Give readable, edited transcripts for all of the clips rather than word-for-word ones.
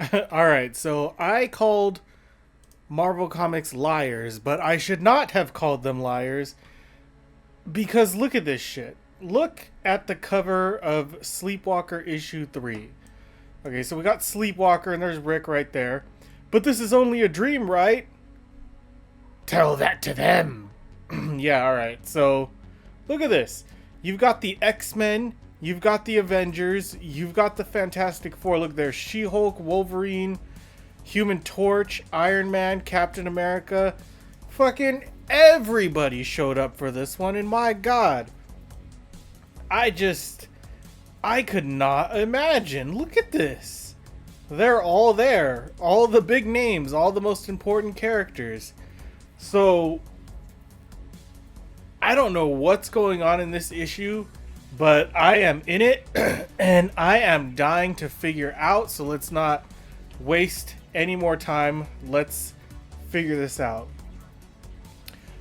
Alright, so I called Marvel Comics liars, but I should not have called them liars because look at this shit. Look at the cover of Sleepwalker issue 3. Okay, so we got Sleepwalker and there's Rick right there. But this is only a dream, right? Tell that to them. Yeah, alright. So, look at this. You've got the X-Men, you've got the Avengers, you've got the Fantastic Four. Look, there's She-Hulk, Wolverine, Human Torch, Iron Man, Captain America. Fucking everybody showed up for this one, and my god. I just... I could not imagine. Look at this. They're all there. All the big names, all the most important characters. So, I don't know what's going on in this issue, but I am in it, and I am dying to figure out, so let's not waste any more time. Let's figure this out.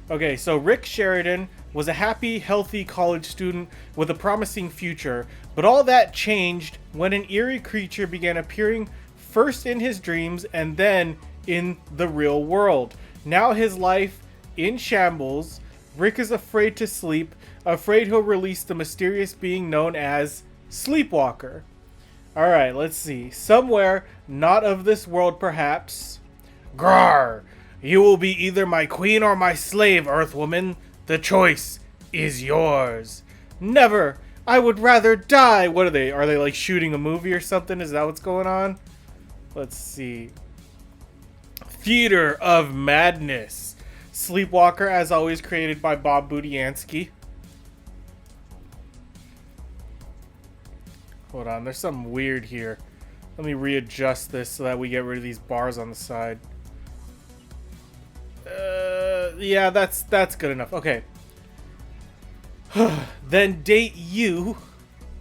Okay, so Rick Sheridan was a happy, healthy college student with a promising future, but all that changed when an eerie creature began appearing first in his dreams and then in the real world. Now his life in shambles, Rick is afraid to sleep, afraid he'll release the mysterious being known as Sleepwalker. Alright, let's see. Somewhere not of this world, perhaps. Grar! You will be either my queen or my slave, Earthwoman. The choice is yours. Never! I would rather die! What are they? Are they like shooting a movie or something? Is that what's going on? Let's see. Theater of Madness. Sleepwalker, as always, created by Bob Budiansky. Hold on, there's something weird here. Let me readjust this so that we get rid of these bars on the side. Yeah, that's good enough. Okay. Then date you.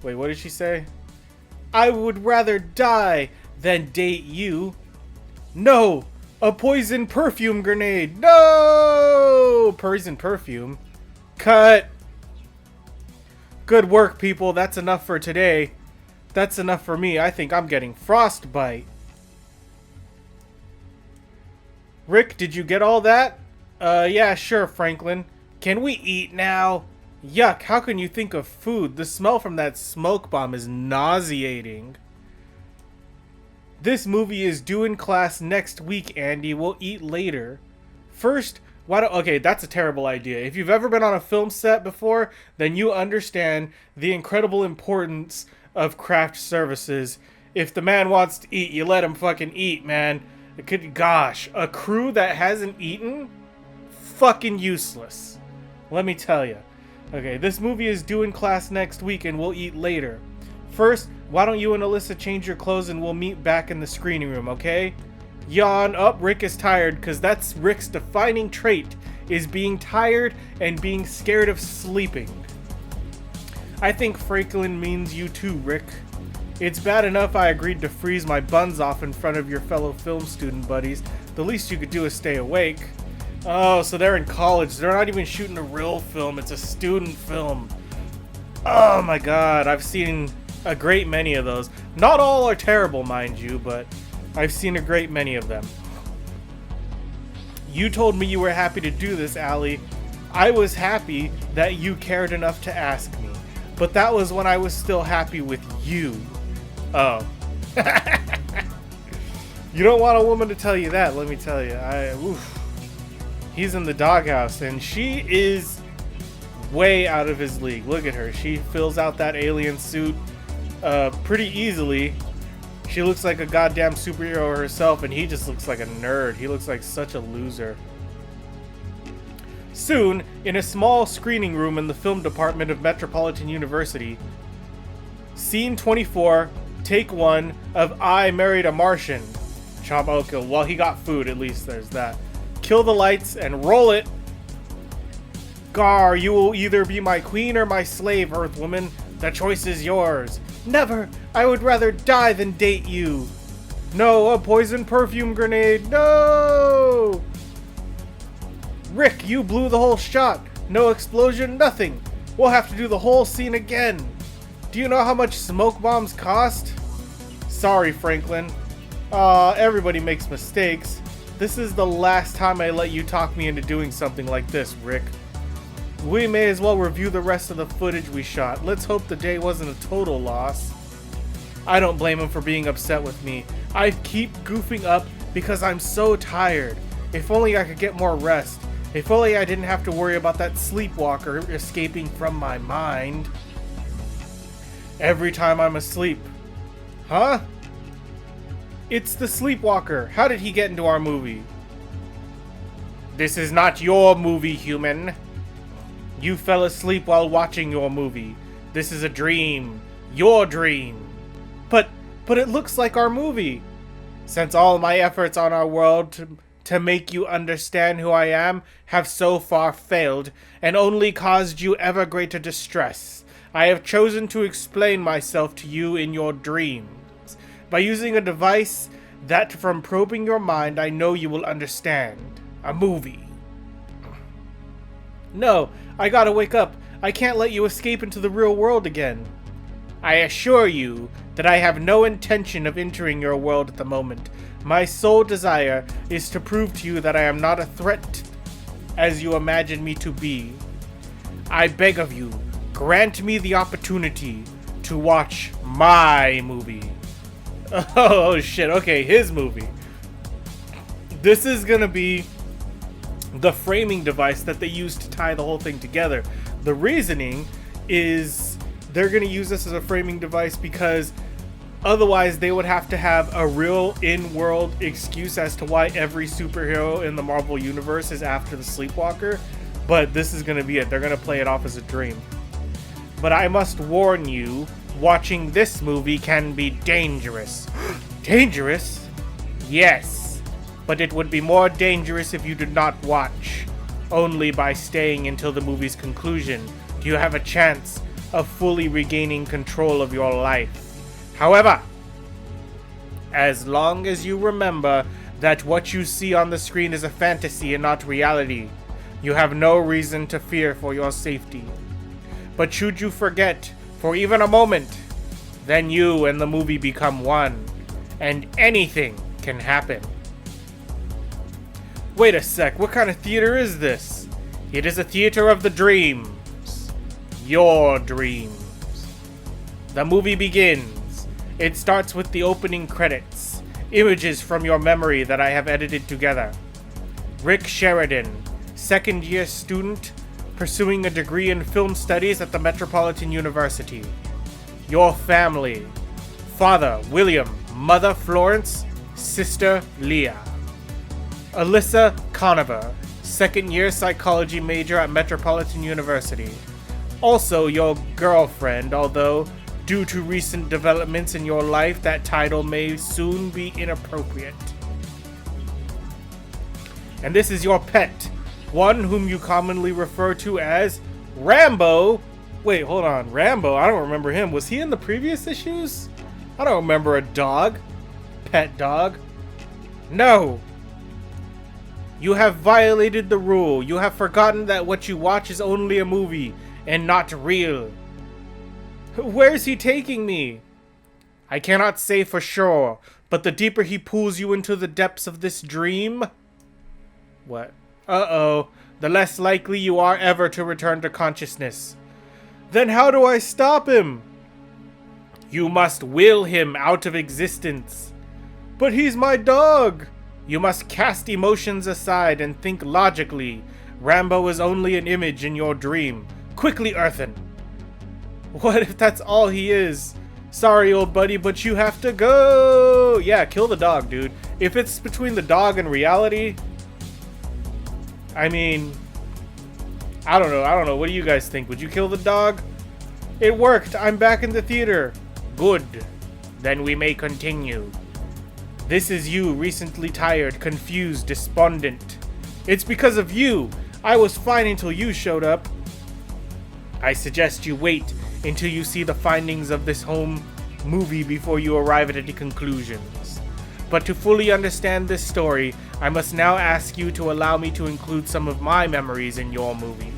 Wait, what did she say? I would rather die than date you. No! A poison perfume grenade! No! Poison perfume. Cut! Good work, people. That's enough for today. That's enough for me. I think I'm getting frostbite. Rick, did you get all that? Yeah, sure, Franklin. Can we eat now? Yuck, how can you think of food? The smell from that smoke bomb is nauseating. This movie is due in class next week, Andy. We'll eat later. First, why don't... Okay, that's a terrible idea. If you've ever been on a film set before, then you understand the incredible importance of craft services. If the man wants to eat, you let him fucking eat, man. It could... Gosh, a crew that hasn't eaten? Fucking useless. Let me tell you. Okay, this movie is due in class next week and we'll eat later. First, why don't you and Alyssa change your clothes and we'll meet back in the screening room, okay? Yawn up, Rick is tired, because that's Rick's defining trait, is being tired and being scared of sleeping. I think Franklin means you too, Rick. It's bad enough I agreed to freeze my buns off in front of your fellow film student buddies. The least you could do is stay awake. Oh, so they're in college. They're not even shooting a real film. It's a student film. Oh my god, I've seen a great many of those. Not all are terrible, mind you, but I've seen a great many of them. You told me you were happy to do this, Allie. I was happy that you cared enough to ask me. But that was when I was still happy with you. Oh. You don't want a woman to tell you that, let me tell you. Oof. He's in the doghouse, and she is way out of his league. Look at her. She fills out that alien suit pretty easily. She looks like a goddamn superhero herself, and he just looks like a nerd. He looks like such a loser. Soon, in a small screening room in the film department of Metropolitan University, Scene 24, Take 1 of I Married a Martian. Chomp, okay, well, he got food, at least there's that. Kill the lights and roll it. Gar, you will either be my queen or my slave, Earthwoman. The choice is yours. Never! I would rather die than date you. No, a poison perfume grenade. No! Rick, you blew the whole shot. No explosion, nothing. We'll have to do the whole scene again. Do you know how much smoke bombs cost? Sorry, Franklin. Everybody makes mistakes. This is the last time I let you talk me into doing something like this, Rick. We may as well review the rest of the footage we shot. Let's hope the day wasn't a total loss. I don't blame him for being upset with me. I keep goofing up because I'm so tired. If only I could get more rest. If only I didn't have to worry about that sleepwalker escaping from my mind. Every time I'm asleep. Huh? It's the Sleepwalker. How did he get into our movie? This is not your movie, human. You fell asleep while watching your movie. This is a dream. Your dream. But it looks like our movie. Since all my efforts on our world to make you understand who I am have so far failed and only caused you ever greater distress, I have chosen to explain myself to you in your dreams. By using a device that from probing your mind I know you will understand. A movie. No, I gotta wake up. I can't let you escape into the real world again. I assure you that I have no intention of entering your world at the moment. My sole desire is to prove to you that I am not a threat as you imagine me to be. I beg of you, grant me the opportunity to watch my movie. Oh shit, okay, his movie. This is gonna be the framing device that they use to tie the whole thing together. The reasoning is they're gonna use this as a framing device because otherwise they would have to have a real in-world excuse as to why every superhero in the Marvel Universe is after the Sleepwalker. But this is gonna be it. They're gonna play it off as a dream. But I must warn you, watching this movie can be dangerous. Dangerous? Yes. But it would be more dangerous if you did not watch. Only by staying until the movie's conclusion do you have a chance of fully regaining control of your life. However, as long as you remember that what you see on the screen is a fantasy and not reality, you have no reason to fear for your safety. But should you forget for even a moment, then you and the movie become one, and anything can happen. Wait a sec, what kind of theater is this? It is a theater of the dreams. Your dreams. The movie begins. It starts with the opening credits. Images from your memory that I have edited together. Rick Sheridan, second-year student, pursuing a degree in film studies at the Metropolitan University. Your family. Father, William. Mother, Florence. Sister, Leah. Alyssa Conover, second-year psychology major at Metropolitan University. Also your girlfriend, although due to recent developments in your life, that title may soon be inappropriate. And this is your pet, one whom you commonly refer to as Rambo. Wait, hold on. Rambo? I don't remember him. Was he in the previous issues? I don't remember a dog. Pet dog. No. You have violated the rule. You have forgotten that what you watch is only a movie and not real. Where's he taking me? I cannot say for sure, but the deeper he pulls you into the depths of this dream... What? Uh-oh. The less likely you are ever to return to consciousness. Then how do I stop him? You must will him out of existence. But he's my dog. You must cast emotions aside and think logically. Rambo is only an image in your dream. Quickly, Earthen. What if that's all he is? Sorry, old buddy, but you have to go. Yeah, kill the dog, dude. If it's between the dog and reality... I mean... I don't know. What do you guys think? Would you kill the dog? It worked. I'm back in the theater. Good. Then we may continue. This is you, recently tired, confused, despondent. It's because of you. I was fine until you showed up. I suggest you wait until you see the findings of this home movie before you arrive at any conclusions. But to fully understand this story, I must now ask you to allow me to include some of my memories in your movie.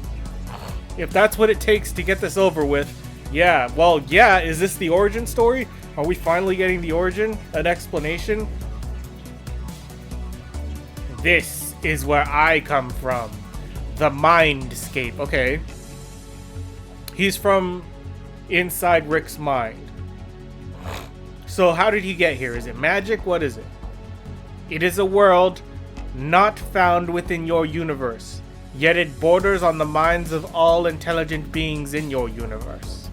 If that's what it takes to get this over with, yeah, well, yeah, is this the origin story? Are we finally getting the origin? An explanation? This is where I come from. The Mindscape. Okay. He's from inside Rick's mind. So how did he get here? Is it magic? What is it? It is a world not found within your universe, yet it borders on the minds of all intelligent beings in your universe.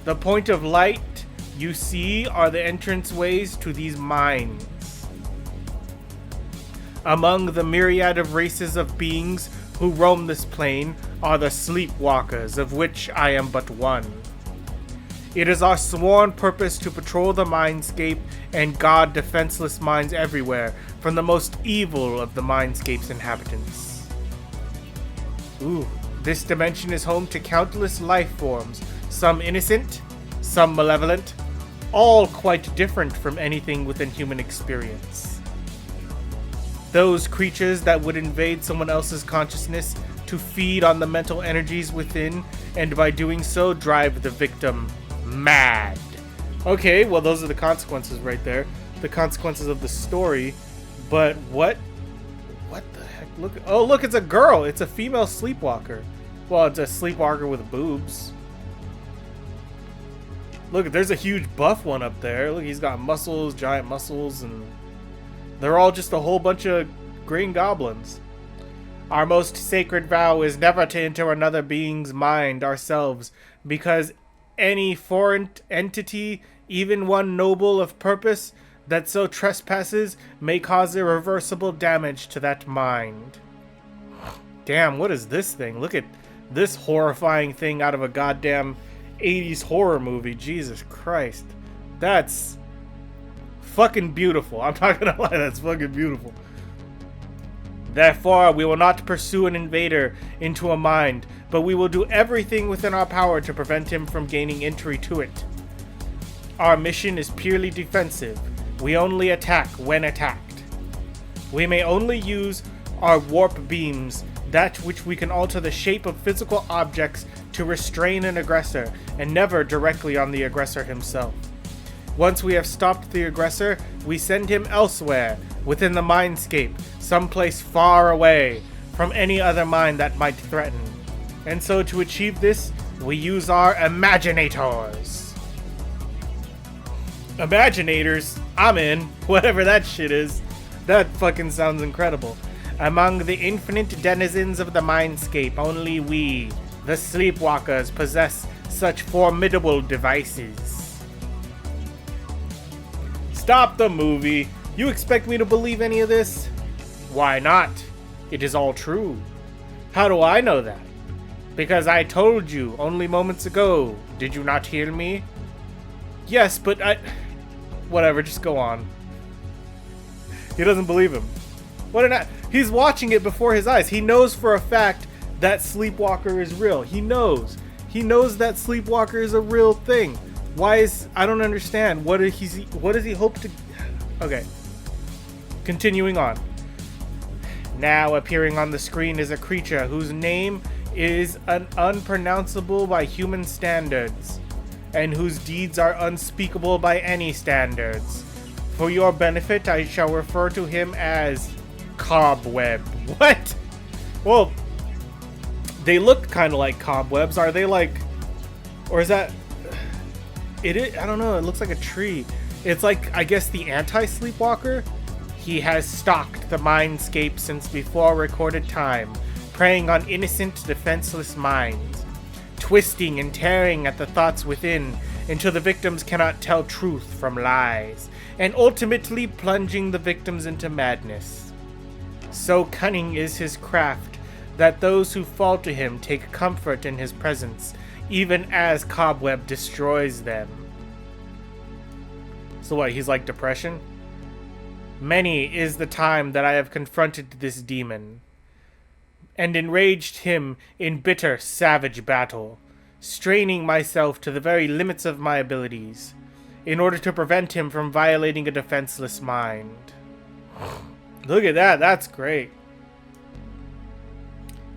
The point of light you see are the entranceways to these minds. Among the myriad of races of beings who roam this plane are the Sleepwalkers, of which I am but one. It is our sworn purpose to patrol the Mindscape and guard defenseless minds everywhere from the most evil of the Mindscape's inhabitants. Ooh, this dimension is home to countless life forms, some innocent, some malevolent, all quite different from anything within human experience. Those creatures that would invade someone else's consciousness to feed on the mental energies within, and by doing so drive the victim mad. Okay, well those are the consequences right there. The consequences of the story. But what the heck? Look, it's a girl. It's a female sleepwalker. Well, it's a sleepwalker with boobs. Look, there's a huge buff one up there. Look, he's got muscles, giant muscles, and they're all just a whole bunch of green goblins. Our most sacred vow is never to enter another being's mind ourselves, because any foreign entity, even one noble of purpose, that so trespasses may cause irreversible damage to that mind. Damn, what is this thing? Look at this horrifying thing out of a goddamn 80s horror movie. Jesus Christ. That's fucking beautiful. I'm not gonna lie, that's fucking beautiful. Therefore, we will not pursue an invader into a mind, but we will do everything within our power to prevent him from gaining entry to it. Our mission is purely defensive. We only attack when attacked. We may only use our warp beams, that which we can alter the shape of physical objects to restrain an aggressor, and never directly on the aggressor himself. Once we have stopped the aggressor, we send him elsewhere, within the Mindscape, someplace far away from any other mind that might threaten. And so to achieve this, we use our Imaginators. Imaginators? I'm in. Whatever that shit is. That fucking sounds incredible. Among the infinite denizens of the Mindscape, only we, the Sleepwalkers, possess such formidable devices. Stop the movie. You expect me to believe any of this? Why not? It is all true. How do I know that? Because I told you only moments ago. Did you not hear me? Yes, but whatever, just go on. He doesn't believe him. He's watching it before his eyes. He knows for a fact that Sleepwalker is real. He knows. He knows that Sleepwalker is a real thing. I don't understand. What does he hope to... Okay. Continuing on. Now appearing on the screen is a creature whose name is unpronounceable by human standards, and whose deeds are unspeakable by any standards. For your benefit, I shall refer to him as Cobweb. What? Well, they look kind of like cobwebs. Are they like... Or is that... I don't know. It looks like a tree. It's like, I guess, the anti-Sleepwalker? He has stalked the Mindscape since before recorded time, preying on innocent, defenseless minds, twisting and tearing at the thoughts within until the victims cannot tell truth from lies, and ultimately plunging the victims into madness. So cunning is his craft that those who fall to him take comfort in his presence, even as Cobweb destroys them. So what, he's like depression? Many is the time that I have confronted this demon, and enraged him in bitter, savage battle, straining myself to the very limits of my abilities, in order to prevent him from violating a defenseless mind. Look at that, that's great.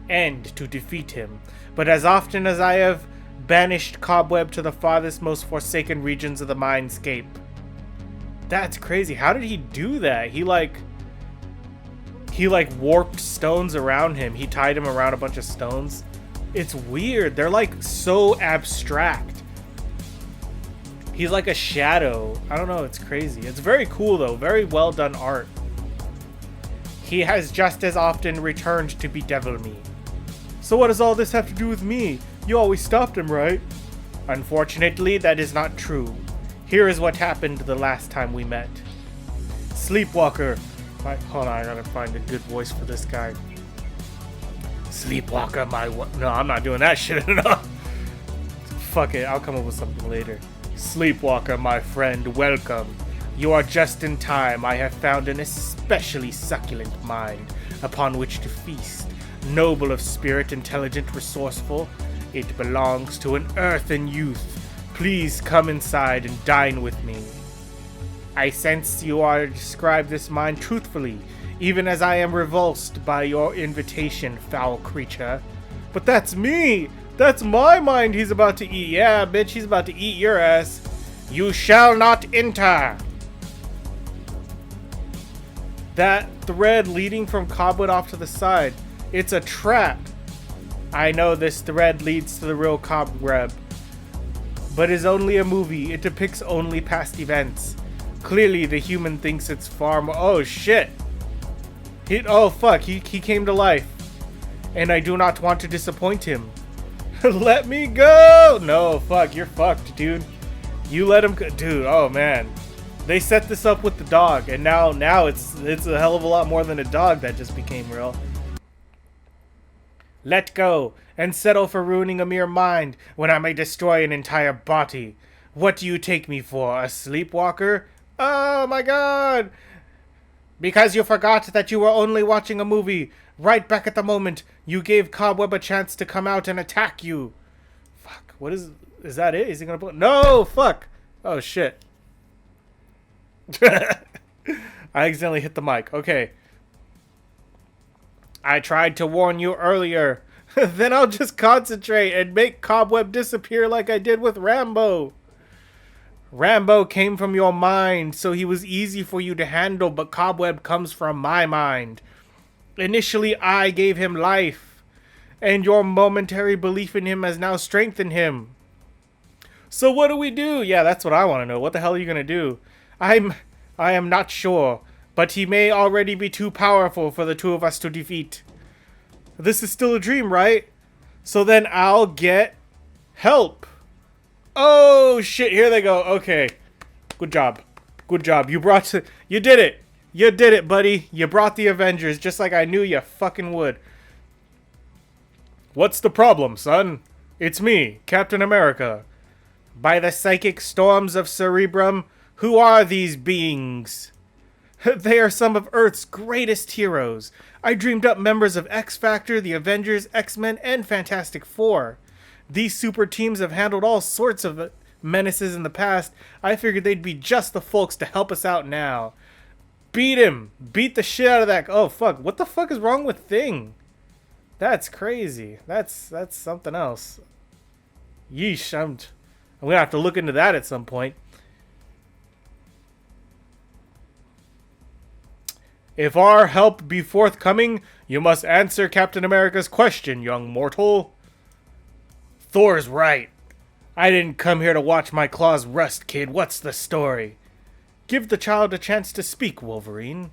And to defeat him, but as often as I have banished Cobweb to the farthest, most forsaken regions of the Mindscape. That's crazy. How did he do that? He he like warped stones around him. He tied him around a bunch of stones. It's weird. They're like so abstract. He's like a shadow. I don't know. It's crazy. It's very cool though. Very well done art. He has just as often returned to bedevil me. So what does all this have to do with me? You always stopped him, right? Unfortunately, that is not true. Here is what happened the last time we met. Sleepwalker. Hold on, I gotta find a good voice for this guy. Sleepwalker, no, I'm not doing that shit enough. Fuck it, I'll come up with something later. Sleepwalker, my friend, welcome. You are just in time. I have found an especially succulent mind upon which to feast. Noble of spirit, intelligent, resourceful. It belongs to an earthen youth. Please come inside and dine with me. I sense you are to describe this mind truthfully, even as I am revulsed by your invitation, foul creature. But that's me! That's my mind he's about to eat. Yeah, bitch, he's about to eat your ass. You shall not enter! That thread leading from Cobweb off to the side. It's a trap. I know this thread leads to the real Cobweb, but is only a movie. It depicts only past events. Clearly, the human thinks it's far more. Oh shit! Oh fuck! He came to life, and I do not want to disappoint him. Let me go! No, fuck! You're fucked, dude. You let him go, dude. Oh man, they set this up with the dog, and now it's a hell of a lot more than a dog that just became real. Let go, and settle for ruining a mere mind when I may destroy an entire body. What do you take me for, a sleepwalker? Oh my god! Because you forgot that you were only watching a movie. Right back at the moment, you gave Cobweb a chance to come out and attack you. Fuck, what is that it? Is he gonna put... No, fuck! Oh shit. I accidentally hit the mic. Okay. I tried to warn you earlier. Then I'll just concentrate and make Cobweb disappear like I did with Rambo. Rambo came from your mind, so he was easy for you to handle, but Cobweb comes from my mind. Initially, I gave him life, and your momentary belief in him has now strengthened him. So what do we do? Yeah, that's what I want to know. What the hell are you gonna do? I am not sure, but he may already be too powerful for the two of us to defeat. This is still a dream, right? So then I'll get help. Oh shit, here they go. Okay. Good job. Good job. You did it. You did it, buddy. You brought the Avengers just like I knew you fucking would. What's the problem, son? It's me, Captain America. By the psychic storms of Cerebrum, who are these beings? They are some of Earth's greatest heroes. I dreamed up members of X-Factor, the Avengers, X-Men, and Fantastic Four. These super teams have handled all sorts of menaces in the past. I figured they'd be just the folks to help us out now. Beat him! Beat the shit out of that... Oh, fuck. What the fuck is wrong with Thing? That's crazy. That's something else. Yeesh, I'm gonna have to look into that at some point. If our help be forthcoming, you must answer Captain America's question, young mortal. Thor's right. I didn't come here to watch my claws rust, kid. What's the story? Give the child a chance to speak, Wolverine.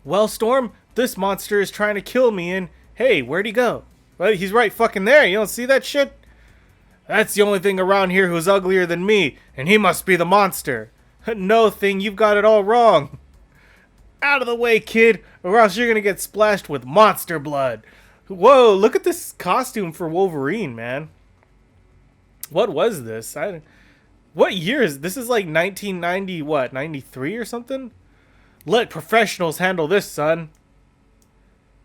Well, Storm, this monster is trying to kill me and... Hey, where'd he go? Well, he's right fucking there. You don't see that shit? That's the only thing around here who's uglier than me, and he must be the monster. No, Thing, you've got it all wrong. Out of the way, kid, or else you're gonna get splashed with monster blood. Whoa, look at this costume for Wolverine, man. What was this? What year is this? Is like 1990, what, 93 or something? Let professionals handle this, son.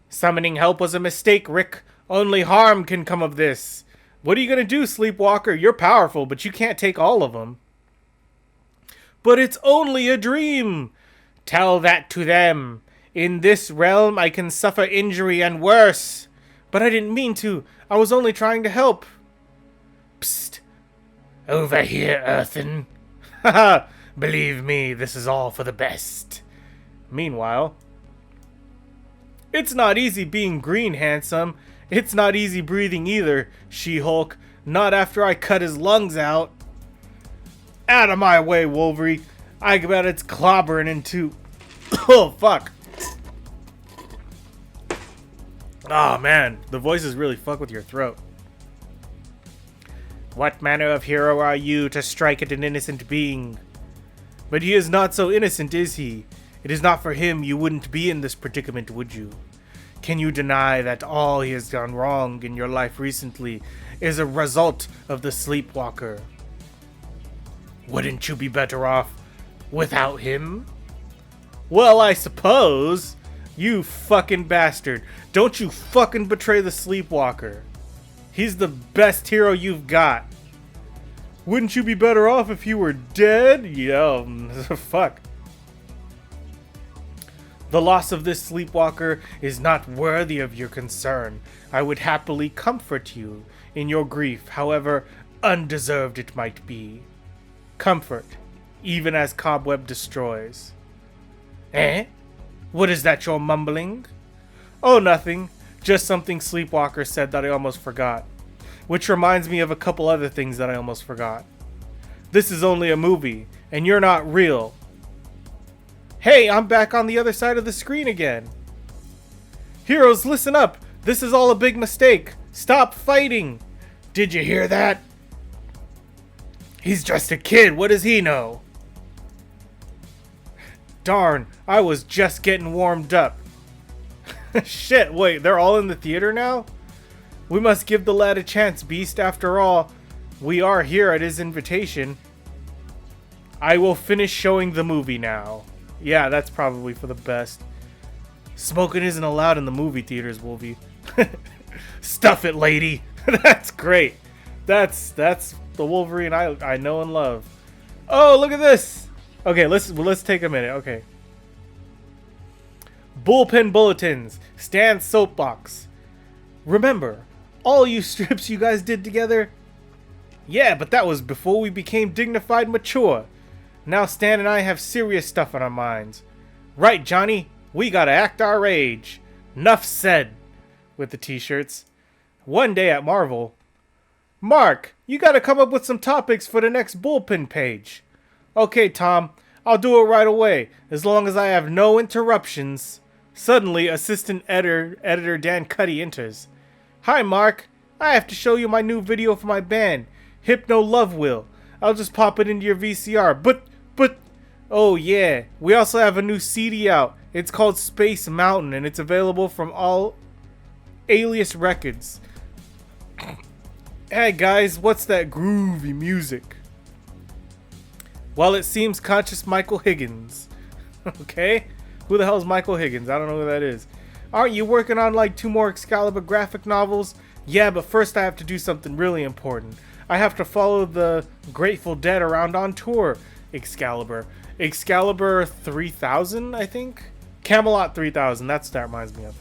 Summoning help was a mistake, Rick. Only harm can come of this. What are you gonna do, Sleepwalker? You're powerful, but you can't take all of them. But it's only a dream. Tell that to them. In this realm, I can suffer injury and worse. But I didn't mean to. I was only trying to help. Psst. Over here, Earthen. Haha. Believe me, this is all for the best. Meanwhile, it's not easy being green, handsome. It's not easy breathing either, She-Hulk. Not after I cut his lungs out. Out of my way, Wolverine. I bet it's clobbering into... Oh, fuck. Oh, man. The voices really fuck with your throat. What manner of hero are you to strike at an innocent being? But he is not so innocent, is he? It is not for him you wouldn't be in this predicament, would you? Can you deny that all he has done wrong in your life recently is a result of the Sleepwalker? Wouldn't you be better off without him? Well, I suppose. You fucking bastard. Don't you fucking betray the Sleepwalker. He's the best hero you've got. Wouldn't you be better off if you were dead? Yo, fuck. The loss of this Sleepwalker is not worthy of your concern. I would happily comfort you in your grief, however undeserved it might be. Comfort, even as Cobweb destroys. Eh? What is that you're mumbling? Oh, nothing. Just something Sleepwalker said that I almost forgot. Which reminds me of a couple other things that I almost forgot. This is only a movie, and you're not real. Hey, I'm back on the other side of the screen again. Heroes, listen up. This is all a big mistake. Stop fighting. Did you hear that? He's just a kid. What does he know? Darn, I was just getting warmed up. Shit, wait, they're all in the theater now? We must give the lad a chance, Beast. After all, we are here at his invitation. I will finish showing the movie now. Yeah, that's probably for the best. Smoking isn't allowed in the movie theaters, Wolvie. Stuff it, lady. That's great. That's the Wolverine I know and love. Oh, look at this. Okay, let's take a minute. Okay. Bullpen bulletins. Stan's soapbox. Remember, all you strips you guys did together? Yeah, but that was before we became dignified mature. Now Stan and I have serious stuff on our minds. Right, Johnny? We gotta act our age. Nuff said. With the t-shirts. One day at Marvel. Mark, you gotta come up with some topics for the next bullpen page. Okay, Tom. I'll do it right away, as long as I have no interruptions. Suddenly, assistant editor Dan Cuddy enters. Hi, Mark. I have to show you my new video for my band, Hypno Love Will. I'll just pop it into your VCR. But, oh yeah, we also have a new CD out. It's called Space Mountain, and it's available from all Alias Records. Hey guys, what's that groovy music? Well, it seems conscious Michael Higgins. Okay? Who the hell is Michael Higgins? I don't know who that is. Aren't you working on like 2 more Excalibur graphic novels? Yeah, but first I have to do something really important. I have to follow the Grateful Dead around on tour. Excalibur 3000, I think? Camelot 3000, that's what that reminds me of.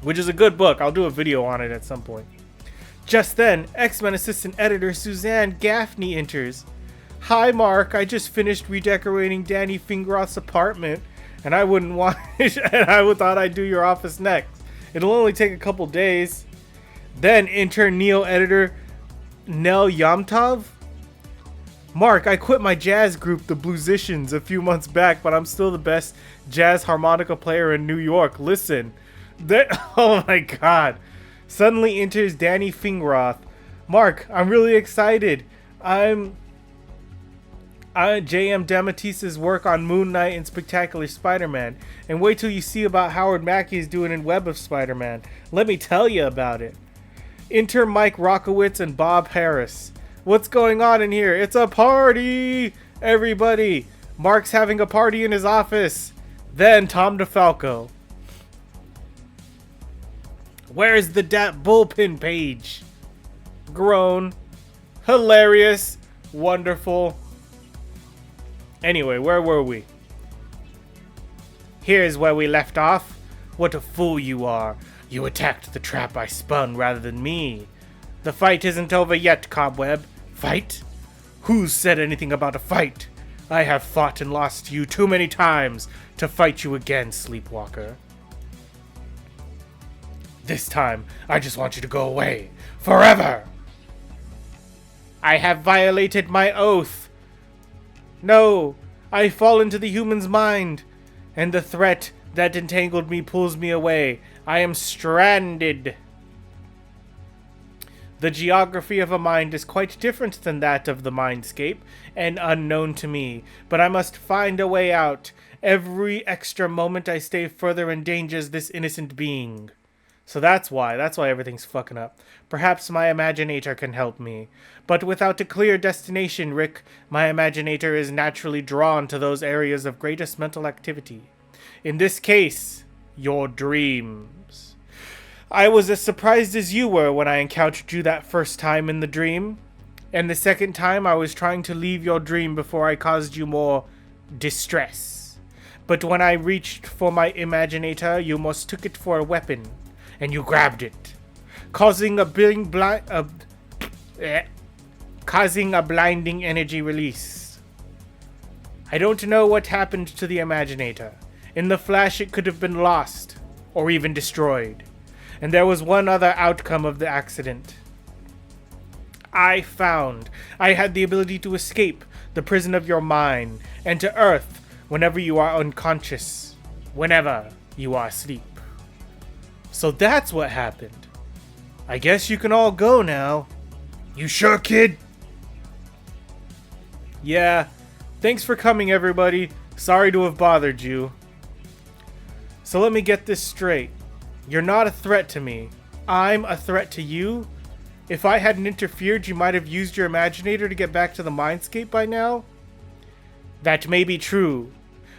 Which is a good book. I'll do a video on it at some point. Just then, X-Men assistant editor Suzanne Gaffney enters. Hi, Mark. I just finished redecorating Danny Fingeroth's apartment, and I wouldn't want and I thought I'd do your office next. It'll only take a couple days. Then intern Neo editor Nel Yomtov. Mark, I quit my jazz group, the Bluesicians, a few months back, but I'm still the best jazz harmonica player in New York. Listen. Oh my god. Suddenly enters Danny Fingeroth. Mark, I'm really excited. J.M. Damatis's work on Moon Knight and Spectacular Spider-Man. And wait till you see about Howard Mackey's doing in Web of Spider-Man. Let me tell you about it. Enter Mike Rockowitz and Bob Harris. What's going on in here? It's a party! Everybody! Mark's having a party in his office. Then Tom DeFalco. Where's the bullpen page? Groan. Hilarious. Wonderful. Anyway, where were we? Here's where we left off. What a fool you are. You attacked the trap I spun rather than me. The fight isn't over yet, Cobweb. Fight? Who said anything about a fight? I have fought and lost you too many times to fight you again, Sleepwalker. This time, I just want you to go away. Forever! I have violated my oath. No, I fall into the human's mind, and the threat that entangled me pulls me away. I am stranded. The geography of a mind is quite different than that of the mindscape, and unknown to me, but I must find a way out. Every extra moment I stay further endangers this innocent being. So that's why everything's fucking up. Perhaps my Imaginator can help me. But without a clear destination, Rick, my Imaginator is naturally drawn to those areas of greatest mental activity. In this case, your dreams. I was as surprised as you were when I encountered you that first time in the dream. And the second time I was trying to leave your dream before I caused you more distress. But when I reached for my Imaginator, you mistook it for a weapon. And you grabbed it, causing a blinding energy release. I don't know what happened to the Imaginator. In the flash, it could have been lost, or even destroyed. And there was one other outcome of the accident. I had the ability to escape the prison of your mind, and to Earth whenever you are unconscious, whenever you are asleep. So that's what happened. I guess you can all go now. You sure, kid? Yeah. Thanks for coming, everybody. Sorry to have bothered you. So let me get this straight. You're not a threat to me. I'm a threat to you? If I hadn't interfered, you might have used your Imaginator to get back to the Mindscape by now? That may be true.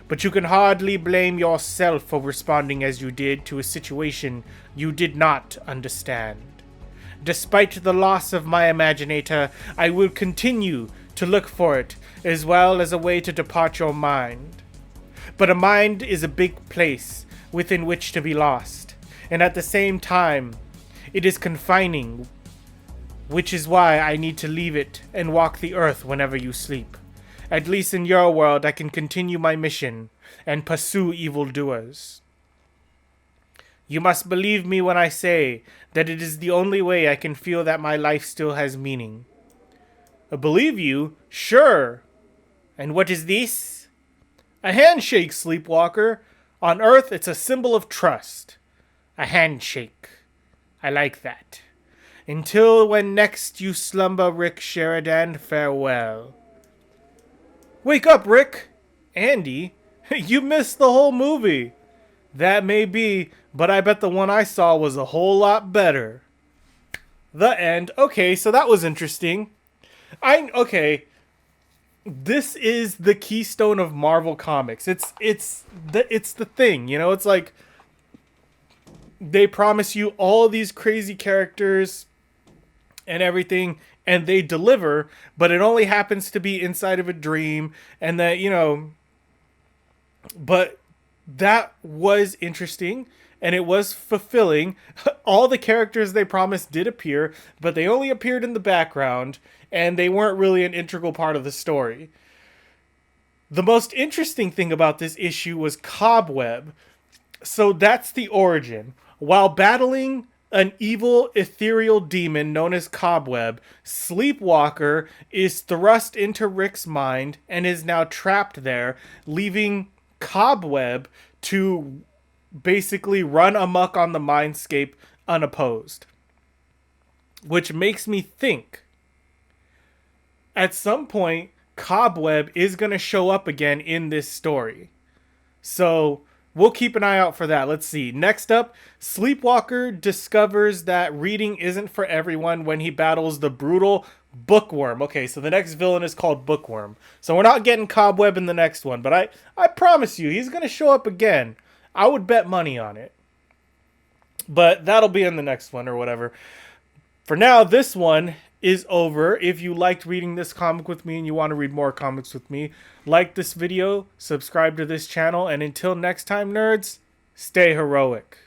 But you can hardly blame yourself for responding as you did to a situation you did not understand. Despite the loss of my Imaginator, I will continue to look for it, as well as a way to depart your mind. But a mind is a big place within which to be lost, and at the same time, it is confining, which is why I need to leave it and walk the earth whenever you sleep. At least in your world, I can continue my mission and pursue evildoers. You must believe me when I say that it is the only way I can feel that my life still has meaning. Believe you? Sure. And what is this? A handshake, Sleepwalker. On Earth, it's a symbol of trust. A handshake. I like that. Until when next you slumber, Rick Sheridan, farewell. Wake up, Rick! Andy, you missed the whole movie. That may be, but I bet the one I saw was a whole lot better. The end. Okay, so that was interesting. Okay. This is the keystone of Marvel Comics. It's the thing, you know? It's like they promise you all these crazy characters and everything, and they deliver, but it only happens to be inside of a dream, and that, you know, but that was interesting, and it was fulfilling. All the characters they promised did appear, but they only appeared in the background, and they weren't really an integral part of the story. The most interesting thing about this issue was Cobweb. So that's the origin. While battling an evil ethereal demon known as Cobweb, Sleepwalker is thrust into Rick's mind and is now trapped there, leaving Cobweb to basically run amok on the mindscape unopposed. Which makes me think, at some point, Cobweb is going to show up again in this story. So we'll keep an eye out for that. Let's see. Next up, Sleepwalker discovers that reading isn't for everyone when he battles the brutal Bookworm. Okay, so the next villain is called Bookworm. So we're not getting Cobweb in the next one, but I promise you, he's going to show up again. I would bet money on it. But that'll be in the next one or whatever. For now, this one is over. If you liked reading this comic with me and you want to read more comics with me, like this video, subscribe to this channel, and until next time, nerds, stay heroic.